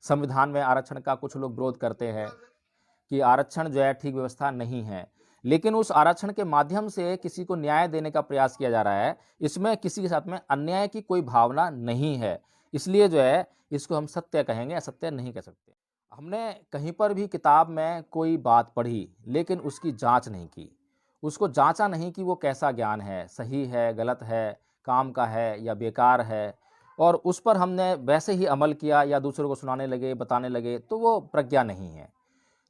संविधान में आरक्षण का कुछ लोग विरोध करते हैं कि आरक्षण जो है ठीक व्यवस्था नहीं है, लेकिन उस आरक्षण के माध्यम से किसी को न्याय देने का प्रयास किया जा रहा है। इसमें किसी के साथ में अन्याय की कोई भावना नहीं है, इसलिए जो है इसको हम सत्य कहेंगे, असत्य नहीं कह सकते। हमने कहीं पर भी किताब में कोई बात पढ़ी, लेकिन उसकी जांच नहीं की, उसको जांचा नहीं कि वो कैसा ज्ञान है, सही है, गलत है, काम का है या बेकार है, और उस पर हमने वैसे ही अमल किया या दूसरों को सुनाने लगे, बताने लगे, तो वो प्रज्ञा नहीं है।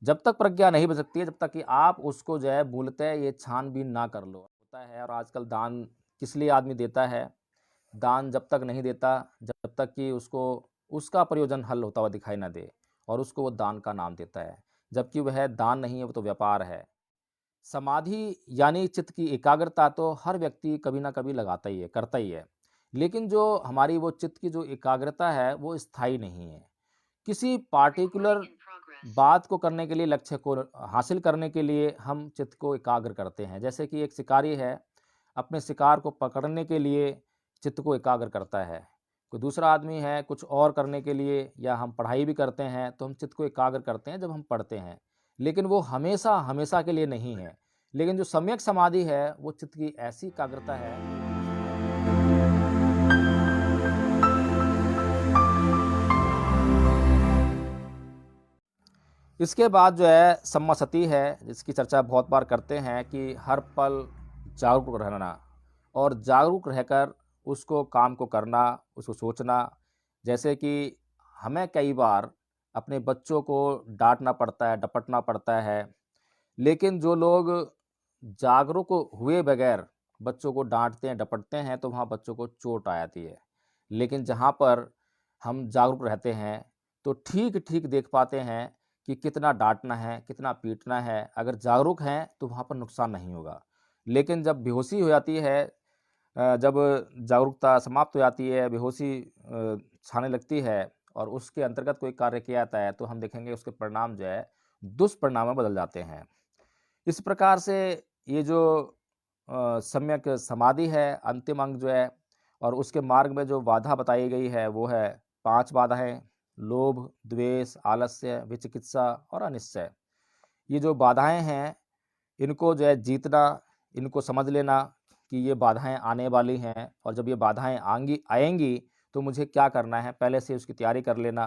जब तक प्रज्ञा नहीं बन सकती है, जब तक कि आप उसको जो है मूलतः ये छानबीन ना कर लो। होता है, और आजकल दान किस लिए आदमी देता है? दान जब तक नहीं देता, जब तक कि उसको उसका प्रयोजन हल होता हुआ दिखाई ना दे, और उसको वो दान का नाम देता है, जबकि वह दान नहीं है, वो तो व्यापार है। समाधि यानी चित्त की एकाग्रता तो हर व्यक्ति कभी ना कभी लगाता ही है, करता ही है। लेकिन जो हमारी वो चित्त की जो एकाग्रता है, वो स्थायी नहीं है। किसी पार्टिकुलर बात को करने के लिए, लक्ष्य को हासिल करने के लिए हम चित्त को एकाग्र करते हैं। जैसे कि एक शिकारी है, अपने शिकार को पकड़ने के लिए चित्त को एकाग्र करता है। कोई दूसरा आदमी है, कुछ और करने के लिए, या हम पढ़ाई भी करते हैं तो हम चित्त को एकाग्र करते हैं जब हम पढ़ते हैं। लेकिन वो हमेशा हमेशा के लिए नहीं है। लेकिन जो सम्यक समाधि है, वो चित्त की ऐसी एकाग्रता है। इसके बाद जो है सम्मासती है, जिसकी चर्चा बहुत बार करते हैं कि हर पल जागरूक रहना, और जागरूक रहकर उसको काम को करना, उसको सोचना। जैसे कि हमें कई बार अपने बच्चों को डांटना पड़ता है, डपटना पड़ता है, लेकिन जो लोग जागरूक हुए बगैर बच्चों को डांटते हैं, डपटते हैं, तो वहाँ बच्चों को चोट आ जाती है। लेकिन जहाँ पर हम जागरूक रहते हैं, तो ठीक-ठीक देख पाते हैं कि कितना डाँटना है, कितना पीटना है। अगर जागरूक हैं, तो वहाँ पर नुकसान नहीं होगा। लेकिन जब बेहोशी हो जाती है, जब जागरूकता समाप्त हो जाती है, बेहोशी छाने लगती है, और उसके अंतर्गत कोई कार्य किया जाता है, तो हम देखेंगे उसके परिणाम जो है दुष्परिणाम में बदल जाते हैं। इस प्रकार से ये जो सम्यक समाधि है, अंतिम अंग जो है, और उसके मार्ग में जो बाधा बताई गई है, वो है 5 बाधाएँ: लोभ, द्वेष, आलस्य, विचिकित्सा और अनिश्चय। ये जो बाधाएँ हैं, इनको जो है जीतना, इनको समझ लेना कि ये बाधाएँ आने वाली हैं, और जब ये बाधाएँ आएँगी, तो मुझे क्या करना है, पहले से उसकी तैयारी कर लेना,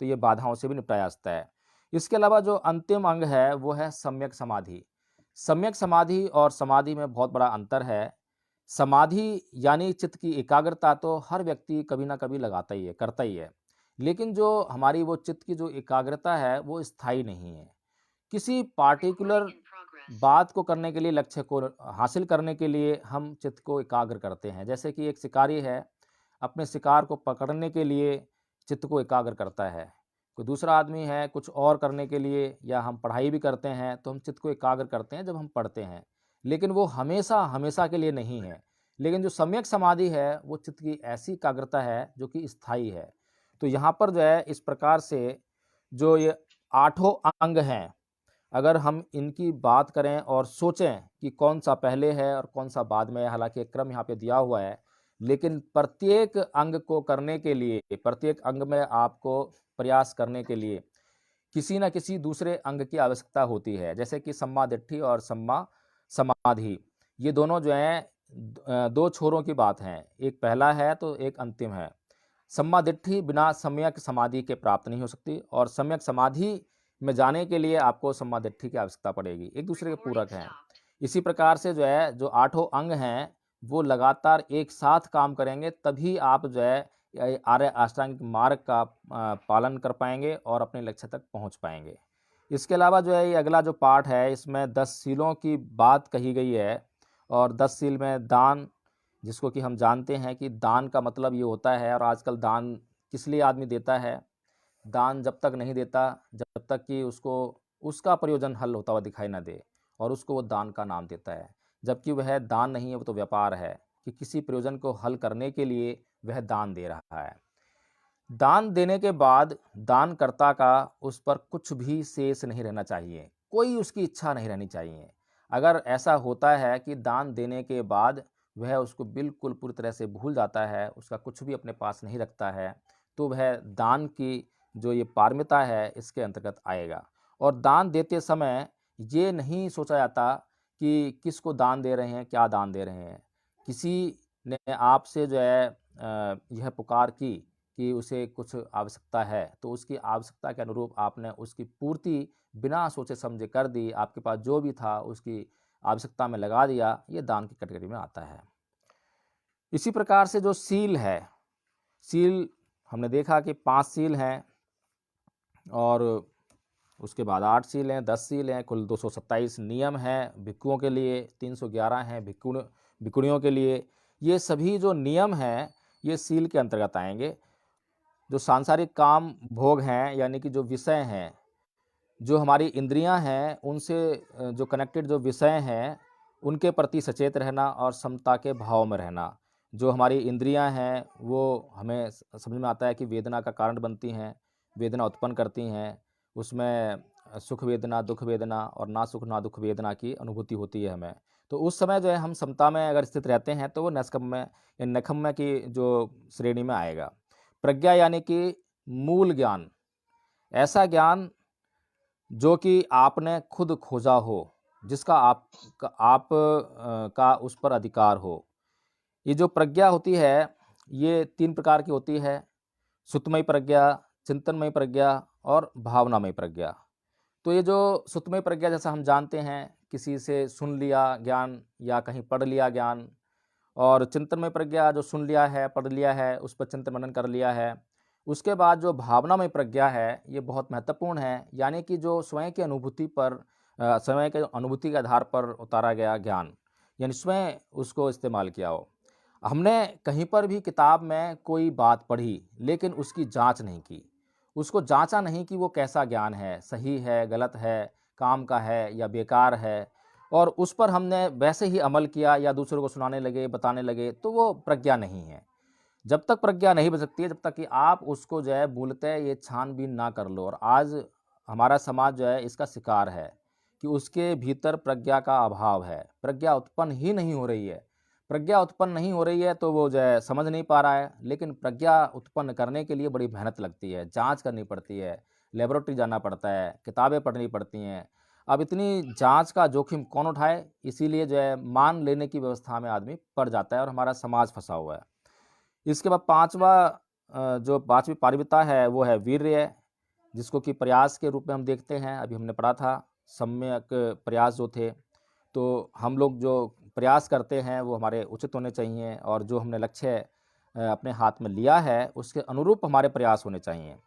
तो ये बाधाओं से भी निपटा जा सकता है। इसके अलावा जो अंतिम अंग है, वो है सम्यक समाधि। सम्यक समाधि और समाधि में बहुत बड़ा अंतर है। समाधि यानी चित्त की एकाग्रता तो हर व्यक्ति कभी ना कभी लगाता ही है, करता ही है। लेकिन जो हमारी वो चित्त की जो एकाग्रता है, वो स्थायी नहीं है। किसी पार्टिकुलर बात को करने के लिए, लक्ष्य को हासिल करने के लिए हम चित्त को एकाग्र करते हैं। जैसे कि एक शिकारी है, अपने शिकार को पकड़ने के लिए चित्त को एकाग्र करता है। कोई दूसरा आदमी है, कुछ और करने के लिए, या हम पढ़ाई भी करते हैं तो हम चित्त को एकाग्र करते हैं जब हम पढ़ते हैं। लेकिन वो हमेशा हमेशा के लिए नहीं है। लेकिन जो सम्यक समाधि है, वो चित्त की ऐसी एकाग्रता है जो कि स्थायी है। तो यहाँ पर जो है इस प्रकार से जो ये आठों अंग हैं, अगर हम इनकी बात करें और सोचें कि कौन-सा पहले है और कौन-सा बाद में है, हालाँकि एक क्रम यहाँ पे दिया हुआ है, लेकिन प्रत्येक अंग को करने के लिए, प्रत्येक अंग में आपको प्रयास करने के लिए किसी न किसी दूसरे अंग की आवश्यकता होती है। जैसे कि सम्मा दिट्ठी और सम्मा समाधि, ये दोनों जो हैं 2 छोरों की बात हैं। एक पहला है तो एक अंतिम है। सम्मा दिट्ठी बिना सम्यक समाधि के प्राप्त नहीं हो सकती, और सम्यक समाधि में जाने के लिए आपको सम्मा दिट्ठी की आवश्यकता पड़ेगी। एक दूसरे के पूरक हैं। इसी प्रकार से जो है जो आठों अंग हैं, वो लगातार एक साथ काम करेंगे, तभी आप जो है आर्य अष्टांगिक मार्ग का पालन कर पाएँगे और अपने लक्ष्य तक पहुँच पाएँगे। इसके अलावा जो है ये अगला जो पाठ है, इसमें 10 शीलों की बात कही गई है, और 10 शील में दान, जिसको कि हम जानते हैं कि दान का मतलब ये होता है, और आजकल दान किस लिए आदमी देता है? दान जब तक नहीं देता, जब तक कि उसको उसका प्रयोजन हल होता हुआ दिखाई ना दे, और उसको वो दान का नाम देता है। जबकि वह दान नहीं है, वो तो व्यापार है, कि किसी प्रयोजन को हल करने के लिए वह दान दे रहा है। दान देने के बाद दानकर्ता का उस पर कुछ भी शेष नहीं रहना चाहिए, कोई उसकी इच्छा नहीं रहनी चाहिए। अगर ऐसा होता है कि दान देने के बाद वह उसको बिल्कुल पूरी तरह से भूल जाता है, उसका कुछ भी अपने पास नहीं रखता है, तो वह दान की जो ये पारमिता है इसके अंतर्गत आएगा। और दान देते समय ये नहीं सोचा जाता कि किसको दान दे रहे हैं, क्या दान दे रहे हैं। किसी ने आपसे जो है यह पुकार की कि उसे कुछ आवश्यकता है, तो उसकी आवश्यकता के अनुरूप आपने उसकी पूर्ति बिना सोचे समझे कर दी, आपके पास जो भी था उसकी आवश्यकता में लगा दिया, ये दान की कैटेगरी में आता है। इसी प्रकार से जो सील है, सील हमने देखा कि 5 सील हैं और उसके बाद 8 सील हैं, 10 सील हैं, कुल 227 नियम हैं भिक्षुओं के लिए, 311 हैं भिक्षुणियों के लिए। ये सभी जो नियम हैं ये सील के अंतर्गत आएंगे। जो सांसारिक काम भोग हैं यानी कि जो विषय हैं, जो हमारी इंद्रियां हैं, उनसे जो कनेक्टेड जो विषय हैं उनके प्रति सचेत रहना और समता के भाव में रहना। जो हमारी इंद्रियां हैं वो हमें समझ में आता है कि वेदना का कारण बनती हैं, वेदना उत्पन्न करती हैं, उसमें सुख वेदना, दुख वेदना और ना सुख ना दुख वेदना की अनुभूति होती है हमें। तो उस समय जो है हम समता में अगर स्थित रहते हैं तो वो नैष्कर्म्य या नैष्कर्म्य की जो श्रेणी में आएगा। प्रज्ञा यानी कि मूल ज्ञान, ऐसा ज्ञान जो कि आपने खुद खोजा हो, जिसका आप का उस पर अधिकार हो। ये जो प्रज्ञा होती है ये 3 प्रकार की होती है, सुतमयी प्रज्ञा, चिंतनमयी प्रज्ञा और भावनामयी प्रज्ञा। तो ये जो सुतमयी प्रज्ञा जैसा हम जानते हैं, किसी से सुन लिया ज्ञान या कहीं पढ़ लिया ज्ञान, और चिंतनमय प्रज्ञा जो सुन लिया है, पढ़ लिया है, उस पर चिंतन मनन कर लिया है। उसके बाद जो भावनामय प्रज्ञा है ये बहुत महत्वपूर्ण है, यानी कि जो स्वयं की अनुभूति पर स्वयं के अनुभूति के आधार पर उतारा गया ज्ञान, यानी स्वयं उसको इस्तेमाल किया हो। हमने कहीं पर भी किताब में कोई बात पढ़ी लेकिन उसकी जांच नहीं की, उसको जांचा नहीं कि वो कैसा ज्ञान है, सही है, गलत है, काम का है या बेकार है, और उस पर हमने वैसे ही अमल किया या दूसरों को सुनाने लगे, बताने लगे, तो वो प्रज्ञा नहीं है। जब तक प्रज्ञा नहीं बन सकती है जब तक कि आप उसको जो है मूलतः ये छानबीन ना कर लो। और आज हमारा समाज जो है इसका शिकार है कि उसके भीतर प्रज्ञा का अभाव है, प्रज्ञा उत्पन्न ही नहीं हो रही है। प्रज्ञा उत्पन्न नहीं हो रही है तो वो जो है समझ नहीं पा रहा है, लेकिन प्रज्ञा उत्पन्न करने के लिए बड़ी मेहनत लगती है, जांच करनी पड़ती है, लेबोरेटरी जाना पड़ता है, किताबें पढ़नी पड़ती हैं। अब इतनी जांच का जोखिम कौन उठाए, इसीलिए जो है मान लेने की व्यवस्था में आदमी पड़ जाता है और हमारा समाज फंसा हुआ है। इसके बाद जो 5वीं पारमिता है वो है वीर्य, जिसको कि प्रयास के रूप में हम देखते हैं। अभी हमने पढ़ा था सम्यक प्रयास जो थे, तो हम लोग जो प्रयास करते हैं वो हमारे उचित होने चाहिए और जो हमने लक्ष्य अपने हाथ में लिया है उसके अनुरूप हमारे प्रयास होने चाहिए।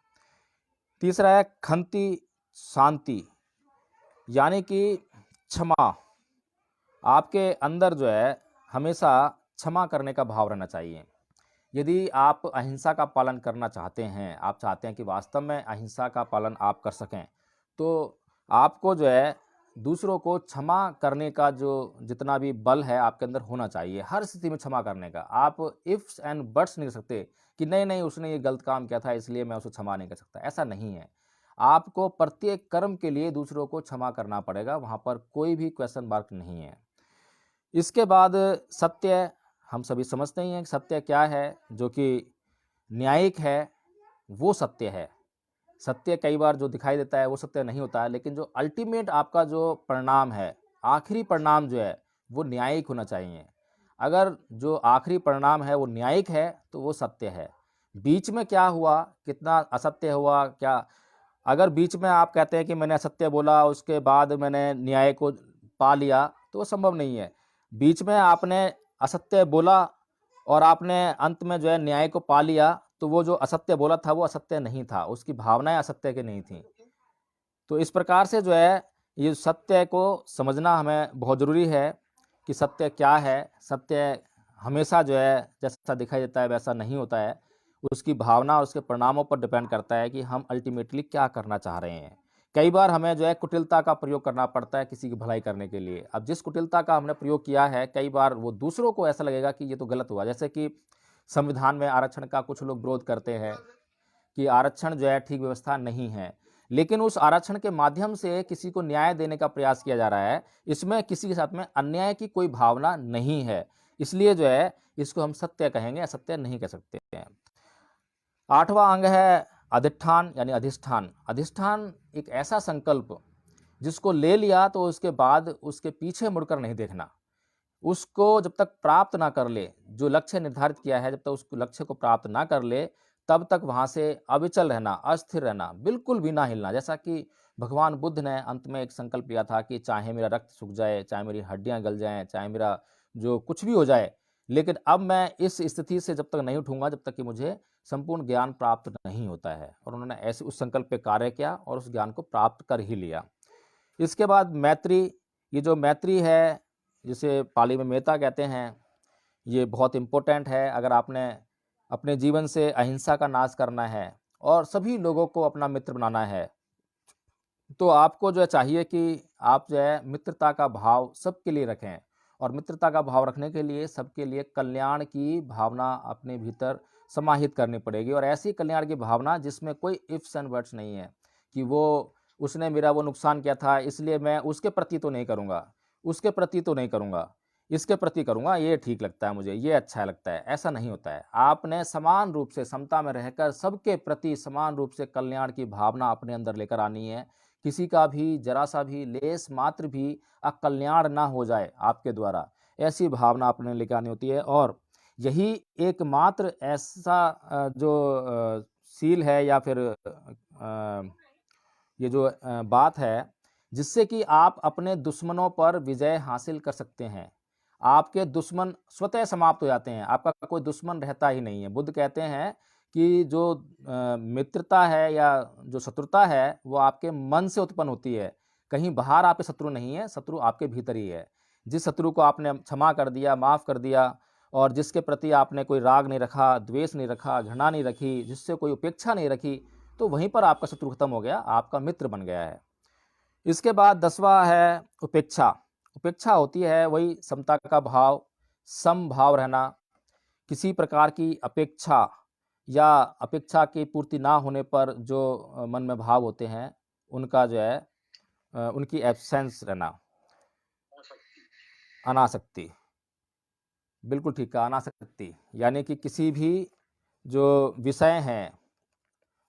तीसरा है खंति शांति, यानी कि क्षमा। आपके अंदर जो है हमेशा क्षमा करने का भाव रहना चाहिए। यदि आप अहिंसा का पालन करना चाहते हैं, आप चाहते हैं कि वास्तव में अहिंसा का पालन आप कर सकें, तो आपको जो है दूसरों को क्षमा करने का जो जितना भी बल है आपके अंदर होना चाहिए, हर स्थिति में क्षमा करने का। आप इफ्स एंड बट्स नहीं कर सकते कि नहीं नहीं उसने ये गलत काम किया था इसलिए मैं उसे क्षमा नहीं कर सकता, ऐसा नहीं है। आपको प्रत्येक कर्म के लिए दूसरों को क्षमा करना पड़ेगा, वहाँ पर कोई भी क्वेश्चन मार्क नहीं है। इसके बाद सत्य, हम सभी समझते ही हैं कि सत्य क्या है, जो कि न्यायिक है वो सत्य है। सत्य कई बार जो दिखाई देता है वो सत्य नहीं होता है, लेकिन जो अल्टीमेट आपका जो परिणाम है, आखिरी परिणाम जो है वो न्यायिक होना चाहिए। अगर जो आखिरी परिणाम है वो न्यायिक है तो वो सत्य है। बीच में क्या हुआ, कितना असत्य हुआ, क्या, अगर बीच में आप कहते हैं कि मैंने असत्य बोला उसके बाद मैंने न्याय को पा लिया, तो वो संभव नहीं है। बीच में आपने असत्य बोला और आपने अंत में जो है न्याय को पा लिया, तो वो जो असत्य बोला था वो असत्य नहीं था, उसकी भावनाएं असत्य की नहीं थी। तो इस प्रकार से जो है ये सत्य को समझना हमें बहुत ज़रूरी है कि सत्य क्या है। सत्य हमेशा जो है जैसा दिखाई देता है वैसा नहीं होता है, उसकी भावना और उसके परिणामों पर डिपेंड करता है कि हम अल्टीमेटली क्या करना चाह रहे हैं। कई बार हमें जो है कुटिलता का प्रयोग करना पड़ता है किसी की भलाई करने के लिए। अब जिस कुटिलता का हमने प्रयोग किया है कई बार वो दूसरों को ऐसा लगेगा कि ये तो गलत हुआ। जैसे कि संविधान में आरक्षण का कुछ लोग विरोध करते हैं कि आरक्षण जो है ठीक व्यवस्था नहीं है, लेकिन उस आरक्षण के माध्यम से किसी को न्याय देने का प्रयास किया जा रहा है, इसमें किसी के साथ में अन्याय की कोई भावना नहीं है, इसलिए जो है इसको हम सत्य कहेंगे, असत्य नहीं कह सकते हैं। 8वां अंग है अधिष्ठान यानी अधिष्ठान। अधिष्ठान एक ऐसा संकल्प जिसको ले लिया तो उसके बाद उसके पीछे मुड़कर नहीं देखना। उसको जब तक प्राप्त ना कर ले, जो लक्ष्य निर्धारित किया है, जब तक उस लक्ष्य को प्राप्त ना कर ले, तब तक वहाँ से अविचल रहना, अस्थिर रहना, बिल्कुल भी ना हिलना। जैसा कि भगवान बुद्ध ने अंत में एक संकल्प लिया था कि चाहे मेरा रक्त सूख जाए, चाहे मेरी हड्डियाँ गल जाएँ, चाहे मेरा जो कुछ भी हो जाए, लेकिन अब मैं इस स्थिति से जब तक नहीं उठूँगा, जब तक कि मुझे संपूर्ण ज्ञान प्राप्त नहीं होता है। और उन्होंने ऐसे उस संकल्प पे कार्य किया और उस ज्ञान को प्राप्त कर ही लिया। इसके बाद मैत्री, ये जो मैत्री है, जिसे पाली में मेता कहते हैं, ये बहुत इम्पोर्टेंट है। अगर आपने अपने जीवन से अहिंसा का नाश करना है और सभी लोगों को अपना मित्र बनाना है, तो आपको जो है चाहिए कि आप जो है मित्रता का भाव सबके लिए रखें। और मित्रता का भाव रखने के लिए सबके लिए कल्याण की भावना अपने भीतर समाहित करनी पड़ेगी। और ऐसी कल्याण की भावना जिसमें कोई इफ्स एंड बट्स नहीं है कि उसने मेरा वो नुकसान किया था इसलिए मैं उसके प्रति तो नहीं करूँगा, उसके प्रति तो नहीं करूँगा, इसके प्रति करूँगा, ये ठीक लगता है मुझे, ये अच्छा लगता है। ऐसा नहीं होता है। आपने समान रूप से समता में रहकर सबके प्रति समान रूप से कल्याण की भावना अपने अंदर लेकर आनी है। किसी का भी जरा सा भी लेस मात्र भी अकल्याण ना हो जाए आपके द्वारा, ऐसी भावना अपने लेकर आनी होती है। और यही एकमात्र ऐसा सील है या फिर ये जो बात है जिससे कि आप अपने दुश्मनों पर विजय हासिल कर सकते हैं। आपके दुश्मन स्वतः समाप्त हो जाते हैं, आपका कोई दुश्मन रहता ही नहीं है। बुद्ध कहते हैं कि जो मित्रता है या जो शत्रुता है वो आपके मन से उत्पन्न होती है, कहीं बाहर आपके शत्रु नहीं है, शत्रु आपके भीतर ही है। जिस शत्रु को आपने क्षमा कर दिया, माफ़ कर दिया और जिसके प्रति आपने कोई राग नहीं रखा, द्वेष नहीं रखा, घृणा नहीं रखी, जिससे कोई उपेक्षा नहीं रखी, तो वहीं पर आपका शत्रु खत्म हो गया, आपका मित्र बन गया है। इसके बाद 10वां है उपेक्षा। उपेक्षा होती है वही समता का भाव, समभाव रहना। किसी प्रकार की अपेक्षा या अपेक्षा की पूर्ति ना होने पर जो मन में भाव होते हैं, उनका जो है उनकी एब्सेंस रहना। अनासक्ति, बिल्कुल ठीक कहा, अनासक्ति यानी कि किसी भी जो विषय हैं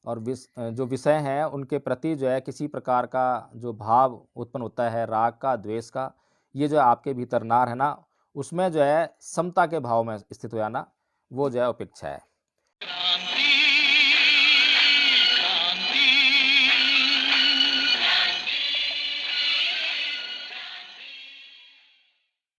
और जो विषय हैं उनके प्रति जो है किसी प्रकार का जो भाव उत्पन्न होता है, राग का, द्वेष का, ये जो है आपके भीतर ना रहना, उसमें जो है समता के भाव में स्थित हो जाना, वो जो है उपेक्षा है।